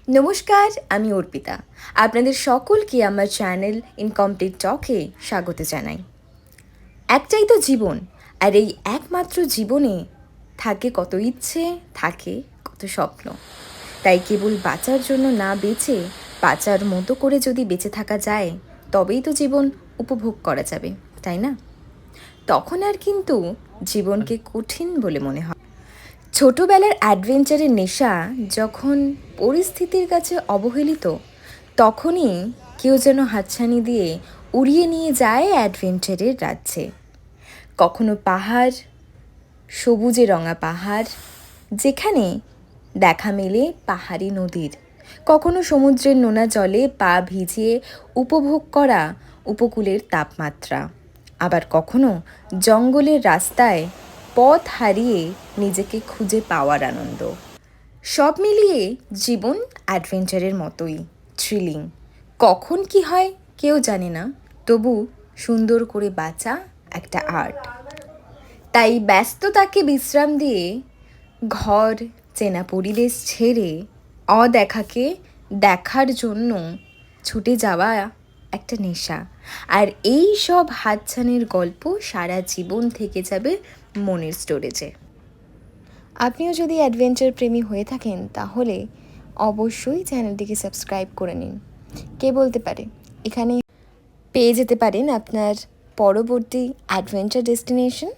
নমস্কার, আমি অর্পিতা। আপনাদের সকলকে আমার চ্যানেল ইনকমপ্লিট টকে স্বাগত জানাই। একটাই তো জীবন, আর এই একমাত্র জীবনে থাকে কত ইচ্ছে, থাকে কত স্বপ্ন। তাই কেবল বাঁচার জন্য না বেঁচে বাঁচার মতো করে যদি বেঁচে থাকা যায়, তবেই তো জীবন উপভোগ করা যাবে, তাই না? তখন আর কিন্তু জীবনকে কঠিন বলে মনে হয়। ছোটবেলার অ্যাডভেঞ্চারের নেশা যখন পরিস্থিতির কাছে অবহেলিত, তখনই কেউ যেন হাতছানি দিয়ে উড়িয়ে নিয়ে যায় অ্যাডভেঞ্চারের রাজ্যে। কখনো পাহাড়, সবুজে রঙা পাহাড়, যেখানে দেখা মেলে পাহাড়ি নদীর। কখনো সমুদ্রের নোনা জলে পা ভিজিয়ে উপভোগ করা উপকূলের তাপমাত্রা। আবার কখনো জঙ্গলের রাস্তায় পথ হারিয়ে নিজেকে খুঁজে পাওয়ার আনন্দ। সব মিলিয়ে জীবন অ্যাডভেঞ্চারের মতোই থ্রিলিং। কখন কি হয় কেউ জানে না, তবু সুন্দর করে বাঁচা একটা আর্ট। তাই ব্যস্ততাকে বিশ্রাম দিয়ে ঘর, চেনা পরিবেশ ছেড়ে অদেখাকে দেখার জন্য ছুটে যাওয়া একটা নেশা। আর এই সব হাতছানির গল্প সারা জীবন থেকে যাবে মনের স্টোরেজে। আপনিও যদি অ্যাডভেঞ্চার প্রেমী হয়ে থাকেন, তাহলে অবশ্যই চ্যানেলটিকে সাবস্ক্রাইব করে নিন। কে বলতে পারে, এখানে পেয়ে যেতে পারেন আপনার পরবর্তী অ্যাডভেঞ্চার ডেস্টিনেশন।